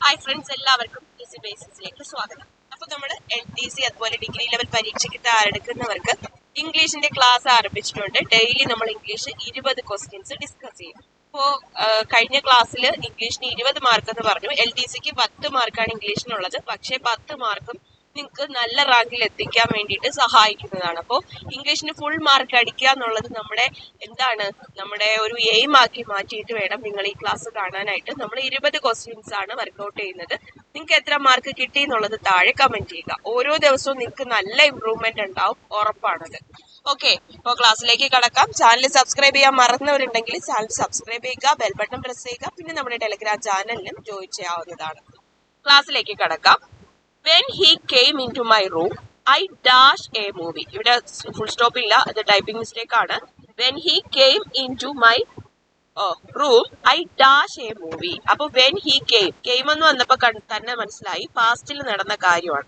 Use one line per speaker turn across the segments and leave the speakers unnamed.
Hi friends, എല്ലാവർക്കും easy ബേസിക്സിലേക്ക് സ്വാഗതം. അപ്പോൾ നമ്മൾ LTC അതുപോലെ ഡിഗ്രി ലെവൽ പരീക്ഷയ്ക്ക് തയ്യാറെടുക്കുന്നവർക്ക് ഇംഗ്ലീഷിന്റെ ക്ലാസ് ആരംഭിച്ചിട്ടുണ്ട്. ഡെയിലി നമ്മൾ ഇംഗ്ലീഷ് 20 ക്വസ്റ്റ്യൻസ് ഡിസ്കസ് ചെയ്യും. അപ്പോൾ കഴിഞ്ഞ ക്ലാസ്സിൽ ഇംഗ്ലീഷിന് 20 മാർക്ക് എന്ന് പറഞ്ഞു. LTCക്ക് 10 മാർക്കാണ് ഇംഗ്ലീഷിനുള്ളത്. പക്ഷേ 10 മാർക്കും നിങ്ങൾക്ക് നല്ല റാങ്കിൽ എത്തിക്കാൻ വേണ്ടിയിട്ട് സഹായിക്കുന്നതാണ്. അപ്പോൾ ഇംഗ്ലീഷിന് ഫുൾ മാർക്ക് അടിക്കുക എന്നുള്ളത് നമ്മുടെ ഒരു എയിം ആക്കി മാറ്റിയിട്ട് വേണം നിങ്ങൾ ഈ ക്ലാസ് കാണാനായിട്ട്. നമ്മൾ 20 ക്വസ്റ്റ്യൻസ് ആണ് വർക്ക്ഔട്ട് ചെയ്യുന്നത്. നിങ്ങൾക്ക് എത്ര മാർക്ക് കിട്ടി എന്നുള്ളത് താഴെ കമന്റ് ചെയ്യുക. ഓരോ ദിവസവും നിങ്ങൾക്ക് നല്ല ഇംപ്രൂവ്മെന്റ് ഉണ്ടാവും, ഉറപ്പാണത്. ഓക്കെ, ഇപ്പോൾ ക്ലാസ്സിലേക്ക് കടക്കാം. ചാനൽ സബ്സ്ക്രൈബ് ചെയ്യാൻ മറന്നവരുണ്ടെങ്കിൽ ചാനൽ സബ്സ്ക്രൈബ് ചെയ്യുക, ബെൽ ബട്ടൺ പ്രസ് ചെയ്യുക. പിന്നെ നമ്മുടെ ടെലിഗ്രാം ചാനലിലും ജോയിൻ ചെയ്യാവുന്നതാണ്. ക്ലാസ്സിലേക്ക് കടക്കാം. When he came into my room, I dashed a movie. ഇവിടെ ഫുൾ സ്റ്റോപ്പ് ഇല്ല, അത് ടൈപ്പിംഗ് മിസ്റ്റേക്ക് ആണ്. When he came into my room, I dashed a movie. അപ്പൊ when he came എന്ന് വന്നപ്പോ തന്നെ മനസ്സിലായി പാസ്റ്റിൽ നടന്ന കാര്യമാണ്.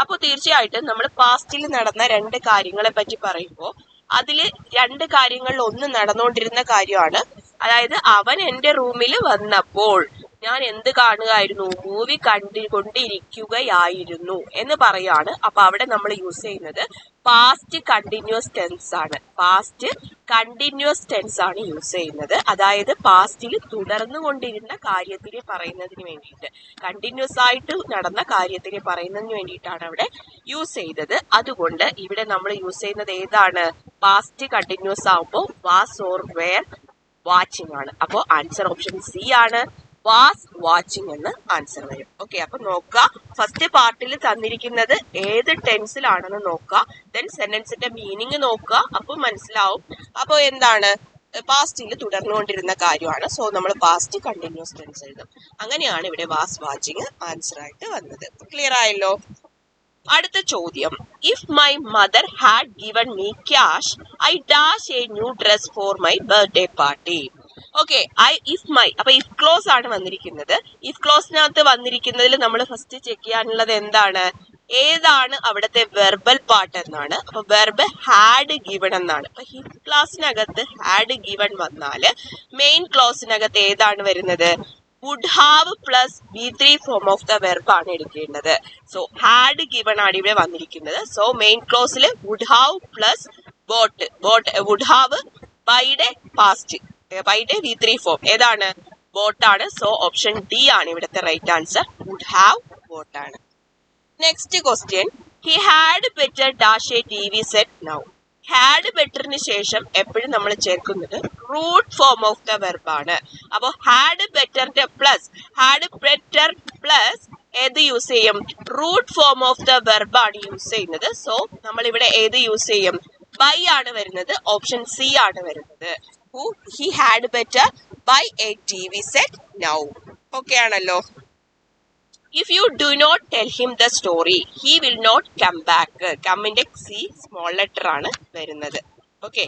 അപ്പൊ തീർച്ചയായിട്ടും നമ്മൾ പാസ്റ്റിൽ നടന്ന 2 കാര്യങ്ങളെ പറ്റി പറയുമ്പോൾ അതില് 2 കാര്യങ്ങളിൽ ഒന്ന് നടന്നുകൊണ്ടിരുന്ന കാര്യമാണ്. അതായത് അവൻ എന്റെ റൂമിൽ വന്നപ്പോൾ ഞാൻ എന്ത് കാണുകയായിരുന്നു, മൂവി കണ്ടുകൊണ്ടിരിക്കുകയായിരുന്നു എന്ന് പറയാണ്. അപ്പൊ അവിടെ നമ്മൾ യൂസ് ചെയ്യുന്നത് പാസ്റ്റ് കണ്ടിന്യൂസ് ടെൻസ് ആണ്. പാസ്റ്റ് കണ്ടിന്യൂസ് ടെൻസ് ആണ് യൂസ് ചെയ്യുന്നത്. അതായത് പാസ്റ്റിൽ തുടർന്നുകൊണ്ടിരുന്ന കാര്യത്തിന് പറയുന്നതിന് വേണ്ടിയിട്ട്, കണ്ടിന്യൂസ് ആയിട്ട് നടന്ന കാര്യത്തിന് പറയുന്നതിന് വേണ്ടിയിട്ടാണ് അവിടെ യൂസ് ചെയ്തത്. അതുകൊണ്ട് ഇവിടെ നമ്മൾ യൂസ് ചെയ്യുന്നത് ഏതാണ്? പാസ്റ്റ് കണ്ടിന്യൂസ് ആവുമ്പോൾ വാസ് ഓർ വേർ വാച്ചിങ് ആണ്. അപ്പോൾ ആൻസർ ഓപ്ഷൻ സി ആണ്. വാസ് വാച്ചിങ് എന്ന് ആൻസർ വരും. ഓക്കെ, അപ്പൊ നോക്കുക. ഫസ്റ്റ് പാർട്ടിൽ തന്നിരിക്കുന്നത് ഏത് ടെൻസിലാണെന്ന് നോക്കുക. ദെൻ സെന്റൻസിന്റെ മീനിങ് നോക്കുക. അപ്പൊ മനസ്സിലാവും. അപ്പൊ എന്താണ്? പാസ്റ്റിൽ തുടർന്നുകൊണ്ടിരുന്ന കാര്യമാണ്. സോ നമ്മൾ പാസ്റ്റ് കണ്ടിന്യൂസ് ടെൻസ് എഴുതും. അങ്ങനെയാണ് ഇവിടെ വാസ് വാച്ചിങ് ആൻസർ ആയിട്ട് വന്നത്. ക്ലിയർ ആയല്ലോ? അടുത്ത ചോദ്യം. If my mother had given me cash, I dash A new dress for my birthday party. Okay, അപ്പൊ ഇഫ് ക്ലോസ് ആണ് വന്നിരിക്കുന്നത്. ഇഫ് ക്ലോസിനകത്ത് വന്നിരിക്കുന്നതിൽ നമ്മൾ ഫസ്റ്റ് ചെക്ക് ചെയ്യാനുള്ളത് എന്താണ്? ഏതാണ് അവിടുത്തെ വെർബൽ പാർട്ട് എന്നാണ്. അപ്പൊ വെർബ് ഹാഡ് ഗിവൺ എന്നാണ്. അപ്പൊ ഇഫ് ക്ലാസിനകത്ത് ഹാഡ് ഗിവൺ വന്നാല് മെയിൻ ക്ലോസിനകത്ത് ഏതാണ് വരുന്നത്? Would have plus V3 form of the verb ആണ് എടുക്കേണ്ടത്. സോ ഹാഡ് ഗിവൺ ആണ് ഇവിടെ വന്നിരിക്കുന്നത്. സോ മെയിൻ ക്ലോസിൽ would have plus would have ബൈയുടെ പാസ്റ്റ്, ബൈയുടെ V3 ഫോം ഏതാണ്? ബോട്ട് ആണ്. സോ ഓപ്ഷൻ ഡി ആണ് ഇവിടുത്തെ right answer. Would have bought ആണ്. Next question. He had better dash a TV set now. Had ബെറ്ററിന് ശേഷം എപ്പോഴും നമ്മൾ ചേർക്കുന്നത് root form of the verb ആണ്. അപ്പൊ ഹാഡ് ബെറ്ററിന്റെ പ്ലസ് ഏത് യൂസ് ചെയ്യും? Root form of the verb ആണ് യൂസ് ചെയ്യുന്നത്. സോ നമ്മൾ ഇവിടെ ഏത് യൂസ് ചെയ്യും? ബൈ ആണ് വരുന്നത്. ഓപ്ഷൻ സി ആണ് വരുന്നത്. He had better buy a TV set now. Okay ആണല്ലോ? If you do not tell him the story, he will not come back. കമ്മിന്റെ സി സ്മോൾ ലെറ്റർ ആണ് വരുന്നത്. ഓക്കെ,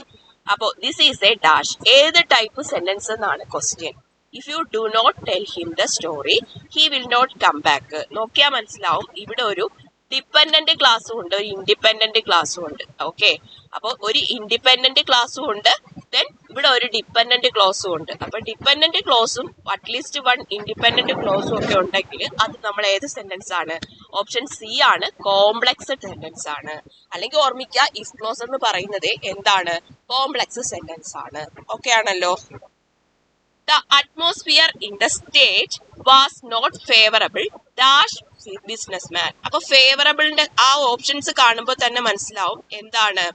അപ്പോ ദിസ് ഈസ് എ ഡാഷ്. ഏത് type sentence എന്നാണ് question. If you do not tell him the story, he will not come back. നോക്കിയാൽ മനസ്സിലാവും ഇവിടെ ഒരു ഡിപ്പെൻഡന്റ് ക്ലാസ്സും ഉണ്ട്, ഒരു ഇൻഡിപെൻഡന്റ് ക്ലാസ്സും ഉണ്ട്. ഓക്കെ, അപ്പൊ ഒരു ഇൻഡിപെൻഡന്റ് ക്ലാസ്സും ഉണ്ട്, ദെൻ ഇവിടെ ഒരു ഡിപ്പെൻഡന്റ് ക്ലോസും ഉണ്ട്. അപ്പൊ ഡിപ്പെൻഡന്റ് ക്ലോസും അറ്റ്ലീസ്റ്റ് 1 ഇൻഡിപെൻഡന്റ് ക്ലോസും ഒക്കെ ഉണ്ടെങ്കിൽ അത് നമ്മൾ ഏത് സെന്റൻസ് ആണ്? ഓപ്ഷൻ സി ആണ്. കോംപ്ലക്സ് സെന്റൻസ് ആണ്. അല്ലെങ്കിൽ ഓർമ്മിക്കുക, ഇഫ് ക്ലോസ് എന്ന് പറയുന്നത് എന്താണ്? കോംപ്ലക്സ് സെന്റൻസ് ആണ്. ഓക്കെ ആണല്ലോ? The atmosphere in the state was not favorable dash businessman. അപ്പൊ ഫേവറബിളിന്റെ ആ ഓപ്ഷൻസ് കാണുമ്പോൾ തന്നെ മനസ്സിലാവും എന്താണ്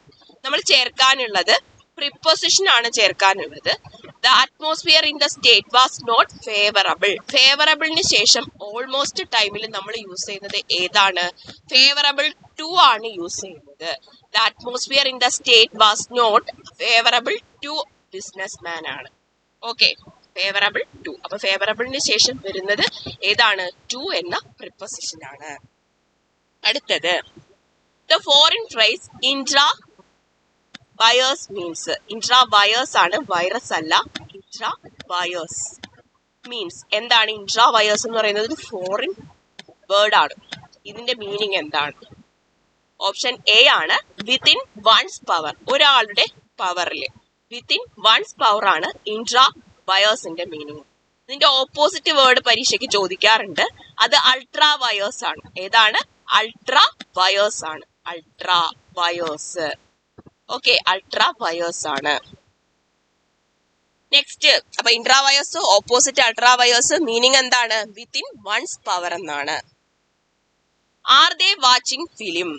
നമ്മൾ ചേർക്കാനുള്ളത്. പ്രിപ്പോസിഷൻ ആണ് ചേർക്കാനുള്ളത്. The atmosphere in the state was not favorable. ഫേവറബിളിന് ശേഷം ഓൾമോസ്റ്റ് ടൈമിൽ നമ്മൾ യൂസ് ചെയ്യുന്നത് ഏതാണ്? ഫേവറബിൾ ടു ആണ് യൂസ് ചെയ്യുന്നത്. The atmosphere in the state was not favorable to businessman ആണ്. Okay, favourable to. അപ്പൊ ഫേവറബിളിന് ശേഷം വരുന്നത് ഏതാണ്? ടു എന്ന പ്രിപ്പോസിഷൻ ആണ്. അടുത്തത് the foreign phrase intra vires means. Intra vires ആണ്, വൈറസ് അല്ല. ഇൻട്രാ വയേഴ്സ് മീൻസ് എന്താണ്? ഇൻട്രാ വയേഴ്സ് എന്ന് പറയുന്നത് ഒരു ഫോറിൻ വേർഡ് ആണ്. ഇതിന്റെ മീനിങ് എന്താണ്? ഓപ്ഷൻ എ ആണ്. Within one's power. ഒരാളുടെ പവറിൽ വിത്തിൻ വൺസ് പവർ ആണ് ഇൻട്രാ വയേഴ്സിന്റെ മീനിങ്. ഇതിന്റെ ഓപ്പോസിറ്റ് വേർഡ് പരീക്ഷയ്ക്ക് ചോദിക്കാറുണ്ട്. അത് അൾട്രാ വയേഴ്സ് ആണ്. ഏതാണ്? അൾട്രാ വയേഴ്സ് ആണ്. Ultra vires. Okay, ultra vires ആണ്. നെക്സ്റ്റ്, അപ്പൊ intra vires opposite ultra wires meaning എന്താണ്? വിത്തിൻ വൺസ് പവർ എന്നാണ്. Are they watching film?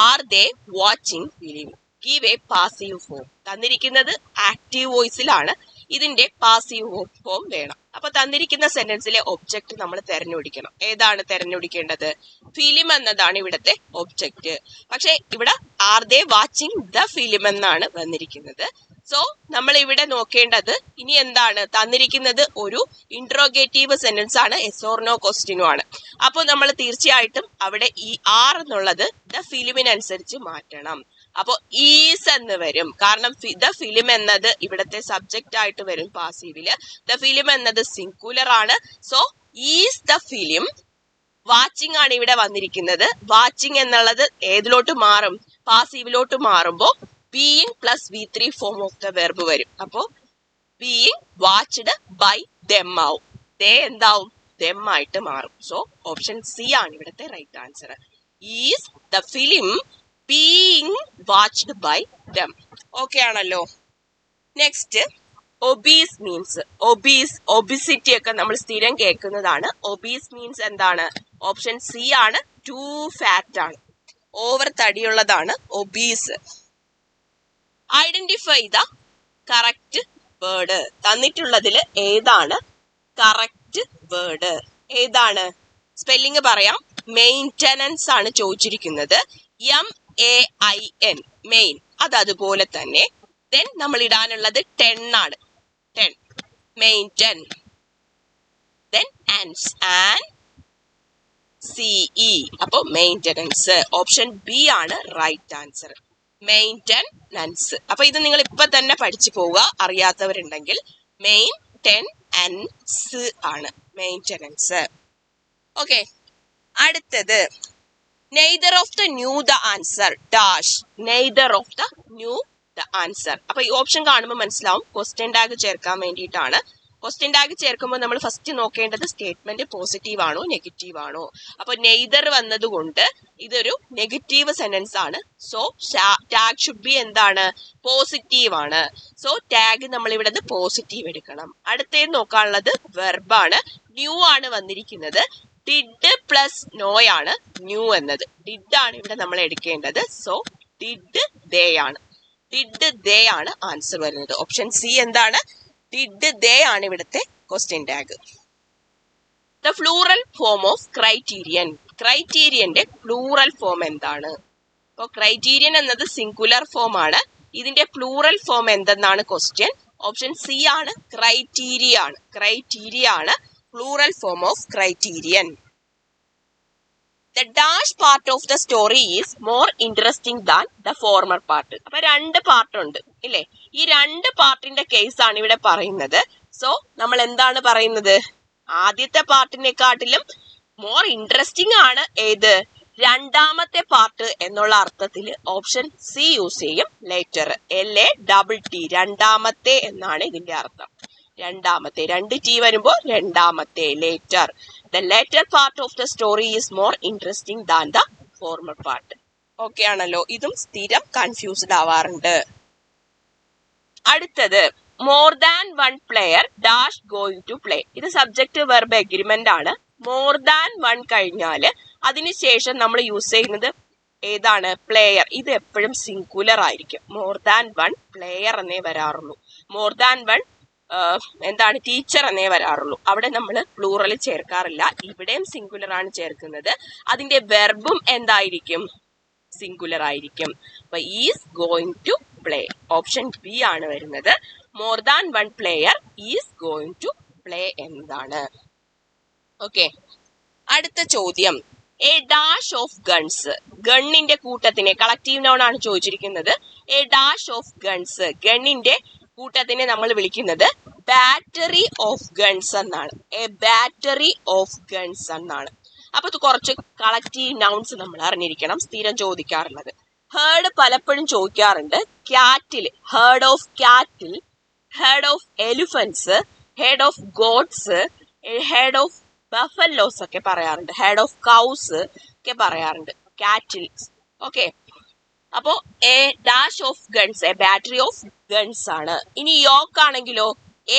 Are they watching film? Give A passive form. തന്നിരിക്കുന്നത് active വോയിസിലാണ്. ഇതിന്റെ passive form വേണം. അപ്പൊ തന്നിരിക്കുന്ന സെന്റൻസിലെ ഒബ്ജക്റ്റ് നമ്മൾ തെരഞ്ഞെടുക്കണം. ഏതാണ് തെരഞ്ഞെടുക്കേണ്ടത്? ഫിലിം എന്നതാണ് ഇവിടത്തെ ഒബ്ജക്റ്റ്. പക്ഷെ ഇവിടെ are they watching the film എന്നാണ് വന്നിരിക്കുന്നത്. സോ നമ്മൾ ഇവിടെ നോക്കേണ്ടത് ഇനി എന്താണ്? തന്നിരിക്കുന്നത് ഒരു ഇൻട്രോഗേറ്റീവ് സെന്റൻസ് ആണ്, എസ് ഓർ നോ ക്വസ്റ്റ്യനും ആണ്. അപ്പോൾ നമ്മൾ തീർച്ചയായിട്ടും അവിടെ ഈ ആർ എന്നുള്ളത് ദ ഫിലിമിനനുസരിച്ച് മാറ്റണം. അപ്പോ ഈസ് എന്ന് വരും. കാരണം ദ ഫിലിം എന്നത് ഇവിടത്തെ സബ്ജക്റ്റ് ആയിട്ട് വരും പാസീവില്. ദ ഫിലിം എന്നത് സിംഗുലർ ആണ്. So is the film. Watching ആണ് ഇവിടെ വന്നിരിക്കുന്നത്. വാച്ചിങ് എന്നുള്ളത് ഏതിലോട്ട് മാറും? പാസീവിലോട്ട് മാറുമ്പോ being plus V3 form of the verb വരും. അപ്പോ ബീയിങ് വാച്ച്ഡ് ബൈ ദെം ആവും. ദേ എന്താവും? ദെം ആയിട്ട് മാറും. സോ ഓപ്ഷൻ സി ആണ് ഇവിടത്തെ right answer. Is the film being watched by them. Okay ആണല്ലോ. Next, obese means. ഒബിസിറ്റി ഒക്കെ നമ്മൾ സ്ഥിരം കേൾക്കുന്നതാണ്. ഒബീസ് മീൻസ് എന്താണ്? ഓപ്ഷൻ സി ആണ്. ടു ഫാറ്റ് ആണ്, ഓവർ തടിയുള്ളതാണ് obese. Identify the correct word. തന്നിട്ടുള്ളതിൽ ഏതാണ് കറക്റ്റ് വേർഡ്? ഏതാണ്? സ്പെല്ലിംഗ് പറയാം. മെയിന്റനൻസ് ആണ് ചോദിച്ചിരിക്കുന്നത്. MAIN, main. അത് അതുപോലെ തന്നെ. ദെൻ നമ്മൾ ഇടാനുള്ളത് 10 ആണ്. 10, മെയിൻറ്റൻ. ദെൻ ആൻസ്, CE. അപ്പൊ മെയിന്റനൻസ്. ഓപ്ഷൻ ബി ആണ് റൈറ്റ് ആൻസർ. മെയിന്റനൻസ്. അപ്പൊ ഇത് നിങ്ങൾ ഇപ്പൊ തന്നെ പഠിച്ചു പോവുക, അറിയാത്തവരുണ്ടെങ്കിൽ. മെയിൻറ്റനൻസ് ആണ് മെയിന്റനൻസ്. ഓക്കെ, അടുത്തത് neither of the knew the answer dash. Neither of the knew the answer. അപ്പൊ ഈ ഓപ്ഷൻ കാണുമ്പോൾ മനസ്സിലാവും ക്വസ്റ്റ്യൻ ടാഗ് ചേർക്കാൻ വേണ്ടിയിട്ടാണ്. ക്വസ്റ്റ്യൻ ടാഗ് ചേർക്കുമ്പോൾ നമ്മൾ ഫസ്റ്റ് നോക്കേണ്ടത് സ്റ്റേറ്റ്മെന്റ് പോസിറ്റീവ് ആണോ നെഗറ്റീവ് ആണോ. അപ്പൊ നെയ്തർ വന്നതുകൊണ്ട് ഇതൊരു നെഗറ്റീവ് സെന്റൻസ് ആണ്. സോ ടാഗ് ഷുഡ് ബി എന്താണ്? പോസിറ്റീവ് ആണ്. സോ ടാഗ് നമ്മൾ ഇവിടെ പോസിറ്റീവ് എടുക്കണം. അടുത്തേത് നോക്കാനുള്ളത് വെർബാണ്. ന്യൂ ആണ് വന്നിരിക്കുന്നത്. ഡിഡ് പ്ലസ് നോയാണ് ന്യൂ എന്നത്. ഡിഡ് ആണ് ഇവിടെ നമ്മൾ എടുക്കേണ്ടത്. സോ ഡിഡ് ദേ ആണ്. ഡിഡ് ദേ ആണ് ആൻസർ വരുന്നത്. ഓപ്ഷൻ സി എന്താണ്? ഡിഡ് ദേ ആണ് ഇവിടുത്തെ question tag. The plural form of criterion. ക്രൈറ്റീരിയന്റെ പ്ലൂറൽ ഫോം എന്താണ്? അപ്പൊ ക്രൈറ്റീരിയൻ എന്നത് സിംഗുലർ ഫോം ആണ്. ഇതിന്റെ പ്ലൂറൽ ഫോം എന്തെന്നാണ് ക്വസ്റ്റ്യൻ. ഓപ്ഷൻ സി ആണ്. ക്രൈറ്റീരിയ ആണ്. ക്രൈറ്റീരിയ ആണ് plural form of criterion. The dash part of the story is more interesting than the former part. അപ്പൊ രണ്ട് പാർട്ട് ഉണ്ട് ഇല്ലേ? ഈ രണ്ട് പാർട്ടിന്റെ കേസ് ആണ് ഇവിടെ പറയുന്നത്. സോ നമ്മൾ എന്താണ് പറയുന്നത്? ആദ്യത്തെ പാർട്ടിനെക്കാട്ടിലും മോർ ഇൻട്രസ്റ്റിംഗ് ആണ് ഏത്? രണ്ടാമത്തെ പാർട്ട് എന്നുള്ള അർത്ഥത്തിൽ ഓപ്ഷൻ സി യൂസ് ചെയ്യും. ലേറ്റർ, LATT, രണ്ടാമത്തെ എന്നാണ് ഇതിന്റെ അർത്ഥം. രണ്ടാമത്തെ, 2T വരുമ്പോ രണ്ടാമത്തെ, later. The later part of the story is more interesting than the former part. Okay ആണല്ലോ. ഇതും സ്ഥിരം കൺഫ്യൂസ്ഡ് ആവാറുണ്ട്. അടുത്തത് more than one player dash going to play. ഇത് സബ്ജക്ട് വെർബ് എഗ്രിമെന്റ് ആണ്. മോർ ദാൻ വൺ കഴിഞ്ഞാല് അതിനുശേഷം നമ്മൾ യൂസ് ചെയ്യുന്നത് ഏതാണ്? പ്ലെയർ. ഇത് എപ്പോഴും സിംഗുലർ ആയിരിക്കും. മോർ ദാൻ വൺ പ്ലെയർ എന്നേ വരാറുള്ളൂ. മോർ ദാൻ വൺ എന്താണ്? ടീച്ചർ എന്നേ വരാറുള്ളൂ. അവിടെ നമ്മൾ പ്ലൂറൽ ചേർക്കാറില്ല. ഇവിടെയും സിംഗുലർ ആണ് ചേർക്കുന്നത്. അതിന്റെ വെർബും എന്തായിരിക്കും? സിംഗുലർ ആയിരിക്കും. അപ്പൊ is going to play. Option B ആണ് വരുന്നത്. More than one player is going to play എന്നതാണ്. ഓക്കെ, അടുത്ത ചോദ്യം. A dash of guns. ഗണ്ണിന്റെ കൂട്ടത്തിനെ, കളക്റ്റീവ് നൗൺ ആണ് ചോദിച്ചിരിക്കുന്നത്. എ ഡാഷ് ഓഫ് ഗൺസ്, ഗണ്ണിന്റെ കൂട്ടത്തിനെ നമ്മൾ വിളിക്കുന്നത് ബാറ്ററി ഓഫ് ഗൺസ് എന്നാണ്. എ ബാറ്ററി ഓഫ് ഗൺസ് എന്നാണ്. അപ്പൊ ഇത് കുറച്ച് കളക്റ്റീവ് നൗൺസ് നമ്മൾ അറിഞ്ഞിരിക്കണം, സ്ഥിരം ചോദിക്കാറുള്ളത്. ഹേർഡ് പലപ്പോഴും ചോദിക്കാറുണ്ട്. Cattle, herd of cattle, herd of elephants, head of gods, head of buffaloes ഒക്കെ പറയാറുണ്ട്, ഹെഡ് ഓഫ് കൗസ് ഒക്കെ പറയാറുണ്ട്, കാറ്റിൽസ്. ഓക്കെ, അപ്പോ a dash of guns, a battery of guns ആണ്. ഇനി യോക്ക് ആണെങ്കിലോ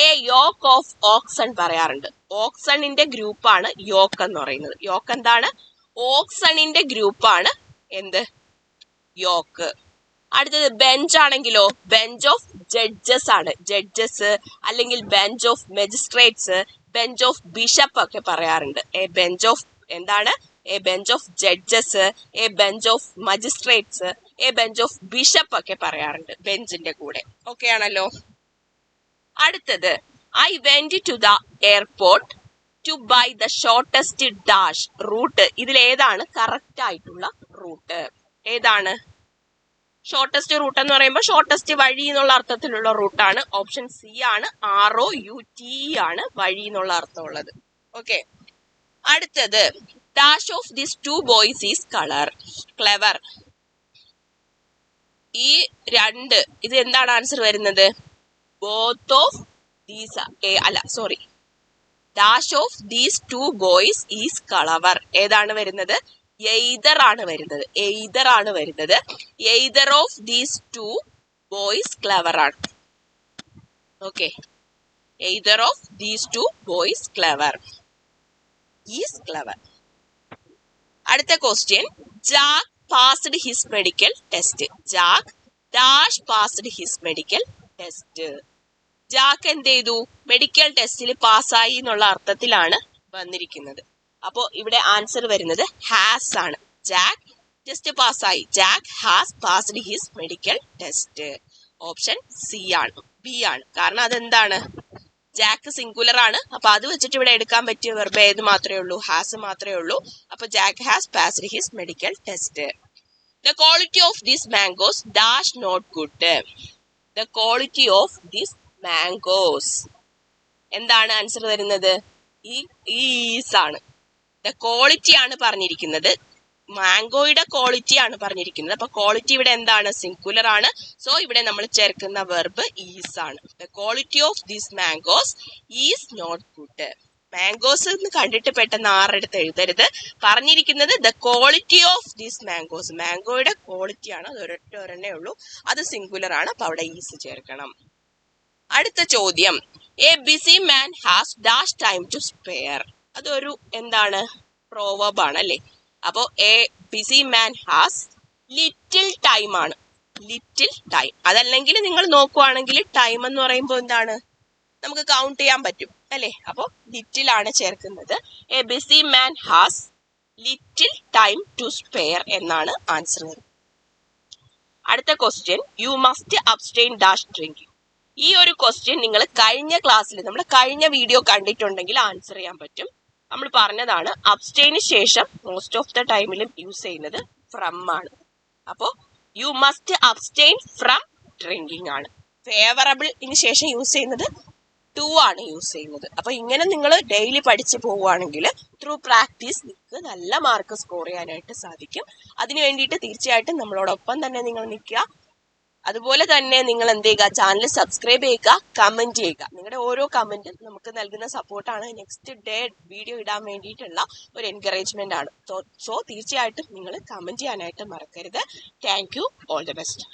എ യോക്ക് ഓഫ് ഓക്സൺ പറയാറുണ്ട്. ഓക്സണിന്റെ ഗ്രൂപ്പാണ് യോക്ക് എന്ന് പറയുന്നത്. യോക്ക് എന്താണ്? ഓക്സണിന്റെ ഗ്രൂപ്പാണ് എന്ത്? യോക്ക്. അടുത്തത് ബെഞ്ച് ആണെങ്കിലോ ബെഞ്ച് ഓഫ് ജഡ്ജസ് ആണ്. ജഡ്ജസ് അല്ലെങ്കിൽ bench of magistrates, bench of bishop ഒക്കെ പറയാറുണ്ട്. എ ബെഞ്ച് ഓഫ് എന്താണ്? A bench of judges, a bench of magistrates, a bench of bishop ഒക്കെ പറയാറുണ്ട് ബെഞ്ചിന്റെ കൂടെ. ഓക്കെ ആണല്ലോ. അടുത്തത് I went to the airport to by the shortest dash route. ഇതിൽ ഏതാണ് കറക്റ്റ് ആയിട്ടുള്ള റൂട്ട്? ഏതാണ് ഷോർട്ടസ്റ്റ് റൂട്ട് എന്ന് പറയുമ്പോൾ ഷോർട്ടസ്റ്റ് വഴി എന്നുള്ള അർത്ഥത്തിലുള്ള റൂട്ടാണ്. ഓപ്ഷൻ സി ആണ്. ROUTE ആണ് വഴി എന്നുള്ള അർത്ഥമുള്ളത്. ഓക്കെ, അടുത്തത് dash of this two boys is clever. ഈ രണ്ട്, ഇത് എന്താണ് ആൻസർ വരുന്നത്? Both of these dash of these two boys is clever. ഏതാണ് വരുന്നത്? എയ്തർ ആണ് വരുന്നത്. എയ്തർ ആണ് വരുന്നത്. Either of these two boys clever ആണ്. Okay, either of these two boys clever is clever. അടുത്ത question, Jack passed his medical test. Jack dash passed his medical test. Jack എന്ത് ചെയ്തു? മെഡിക്കൽ ടെസ്റ്റിൽ പാസ്സായി എന്നുള്ള അർത്ഥത്തിലാണ് വന്നിരിക്കുന്നത്. അപ്പോ ഇവിടെ ആൻസർ വരുന്നത് ഹാസ് ആണ്. ജാക്ക് ജസ്റ്റ് പാസ്സായി. Jack has passed his medical test. Option C ആണ്, ബി ആണ്. കാരണം അതെന്താണ്? ജാക്ക് സിംഗുലർ ആണ്. അപ്പൊ അത് വെച്ചിട്ട് ഇവിടെ എടുക്കാൻ പറ്റിയ വെർബ് ഏത് മാത്രമേ ഉള്ളൂ? ഹാസ് മാത്രമേ ഉള്ളൂ. അപ്പൊ Jack has passed his medical test. The quality of this mangoes dash not good. The quality of this mangoes, എന്താണ് ആൻസർ വരുന്നത്? ഈസ് ആണ്. ദ ക്വാളിറ്റി ആണ് പറഞ്ഞിരിക്കുന്നത്. മാംഗോയുടെ ക്വാളിറ്റി ആണ് പറഞ്ഞിരിക്കുന്നത്. അപ്പൊ ക്വാളിറ്റി ഇവിടെ എന്താണ്? സിംഗുലർ ആണ്. സോ ഇവിടെ നമ്മൾ ചേർക്കുന്ന വെർബ് ഈസ് ആണ്. The quality of this mangoes is not good. Mangoes എന്ന് കണ്ടിട്ട് പെട്ടെന്ന് ആറെടുത്ത് എഴുതരുത്. പറഞ്ഞിരിക്കുന്നത് the quality of this mangoes. മാംഗോയുടെ ക്വാളിറ്റി ആണ്. അത് ഒരെണ്ണേ ഉള്ളൂ. അത് സിംഗുലർ ആണ്. അപ്പൊ അവിടെ ഈസ് ചേർക്കണം. അടുത്ത ചോദ്യം, a busy man has dash time to spare. അതൊരു എന്താണ്? പ്രോവർബ് ആണ് അല്ലേ? അപ്പോ a busy man has little time ആണ്. Little time. അതല്ലെങ്കിൽ നിങ്ങൾ നോക്കുവാണെങ്കിൽ ടൈം എന്ന് പറയുമ്പോൾ എന്താണ്? നമുക്ക് കൗണ്ട് ചെയ്യാൻ പറ്റും അല്ലേ? അപ്പോ ലിറ്റിൽ ആണ് ചേർക്കുന്നത്. A busy man has little time to spare എന്നാണ് ആൻസർ. അടുത്ത question, you must abstain dash drinking. ഈ ഒരു ക്വസ്റ്റ്യൻ നിങ്ങൾ കഴിഞ്ഞ ക്ലാസ്സിൽ, നമ്മുടെ കഴിഞ്ഞ വീഡിയോ കണ്ടിട്ടുണ്ടെങ്കിൽ ആൻസർ ചെയ്യാൻ പറ്റും. നമ്മൾ പറഞ്ഞതാണ് അബ്സ്റ്റെയിന് ശേഷം മോസ്റ്റ് ഓഫ് ദ ടൈമിലും യൂസ് ചെയ്യുന്നത് ഫ്രം ആണ്. അപ്പോ U must abstain from drinking ആണ്. ഫേവറബിളിന് ശേഷം യൂസ് ചെയ്യുന്നത് ടു ആണ് യൂസ് ചെയ്യുന്നത്. അപ്പൊ ഇങ്ങനെ നിങ്ങൾ ഡെയിലി പഠിച്ചു പോവുകയാണെങ്കിൽ ത്രൂ പ്രാക്ടീസ് നിങ്ങൾക്ക് നല്ല മാർക്ക് സ്കോർ ചെയ്യാനായിട്ട് സാധിക്കും. അതിനു വേണ്ടിയിട്ട് തീർച്ചയായിട്ടും നമ്മളോടൊപ്പം തന്നെ നിങ്ങൾ നിൽക്കുക. അതുപോലെ തന്നെ നിങ്ങൾ എന്ത് ചെയ്യുക? ചാനൽ സബ്സ്ക്രൈബ് ചെയ്യുക, കമന്റ് ചെയ്യുക. നിങ്ങളുടെ ഓരോ കമന്റും നമുക്ക് നൽകുന്ന സപ്പോർട്ടാണ്. നെക്സ്റ്റ് ഡേ വീഡിയോ ഇടാൻ വേണ്ടിയിട്ടുള്ള ഒരു എൻകറേജ്മെന്റ് ആണ്. സോ തീർച്ചയായിട്ടും നിങ്ങൾ കമന്റ് ചെയ്യാനായിട്ട് മറക്കരുത്. Thank you. All the best.